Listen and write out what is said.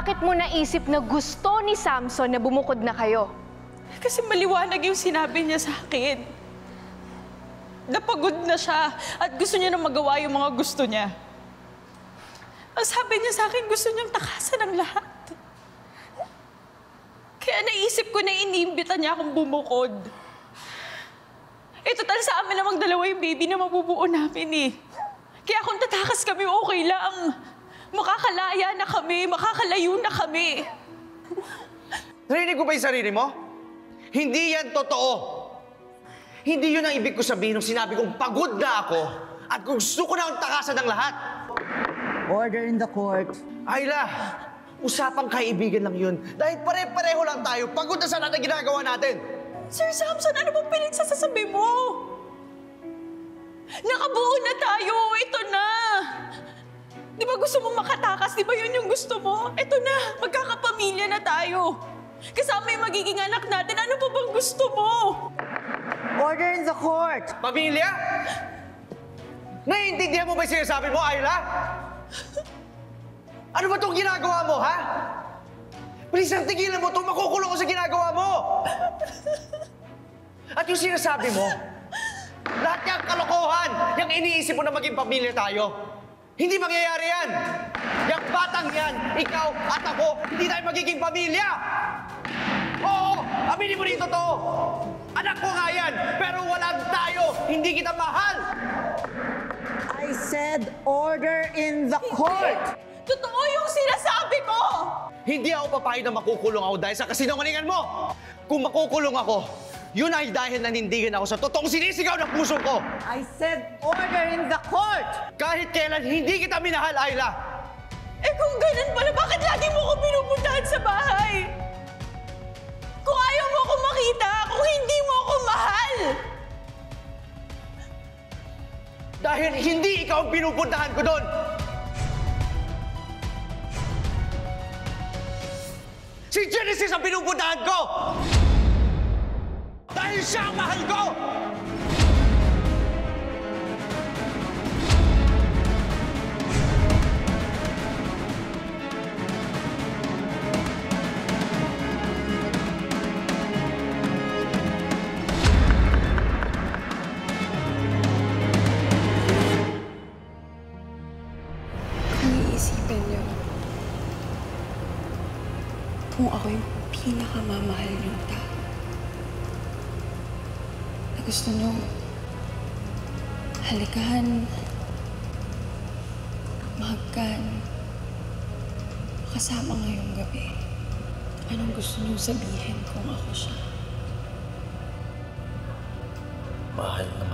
Bakit mo naisip na gusto ni Samson na bumukod na kayo? Kasi maliwanag yung sinabi niya sa akin. Napagod na siya at gusto niya na magawa yung mga gusto niya. Ang sabi niya sa akin, gusto niyang takasan ang lahat. Kaya naisip ko na iniimbita niya akong bumukod. Total sa amin namang dalawa yung baby na mabubuo namin eh. Kaya kung tatakas kami, okay lang. Makakalaya na kami, makakalayo na kami. Narinig ko ba yung sarili mo? Hindi yan totoo. Hindi yun ang ibig ko sabihin nung sinabi kong pagod na ako at gusto ko na ang takasan ng lahat. Order in the court. Ayla, usapang kaibigan lang yun. Dahil pare-pareho lang tayo. Pagod na sa lahat na ginagawa natin. Sir Samson, ano bang pinagsasasabi mo? Nakabuo na tayo. Ito na. Di ba gusto mo makatakas? Di ba yun yung gusto mo? Ito na. Magkakapamilya na tayo. Kasama yung magiging anak natin. Ano pa bang gusto mo? Order in the court. Pamilya? Naiintindihan mo ba yung sinasabi mo, Ayla? Ano ba itong ginagawa mo, ha? Please, ang tigilan mo ito. Makukulong ko sa ginagawa mo. At yung sinasabi mo, lahat niyang kalokohan, yung iniisip mo na maging pamilya tayo. Hindi mangyayari yan. Yung batang yan, ikaw at ako, hindi tayo magiging pamilya. Oo, aminin mo rin totoo. Anak ko nga yan, pero walang tayo. Hindi kita mahal. I said order in the court. Totoo yung sinasabi ko! Hindi ako papayag na makukulong ako dahil sa kasinungalingan mo. Kung makukulong ako, yun ay dahil nanindigan ako sa totoong sinisigaw ng puso ko. I said order in the court. Kahit kailan hindi kita minahal, Ayla. Kung ganun pala, bakit lagi mo ko pinupuntahan sa bahay? Kung ayaw mo ako makita, kung hindi mo ako mahal! Dahil hindi ikaw ang pinupuntahan ko doon. Si Genesis ang pinupuntahan ko! Dahil siya ang mahal ko! Iisipin niyo, kung ako yung pinakamamahal niyong tao, na gusto niyo halikan, mahagkan, kasama ngayong gabi. Anong gusto niyong sabihin kung ako siya? Mahal na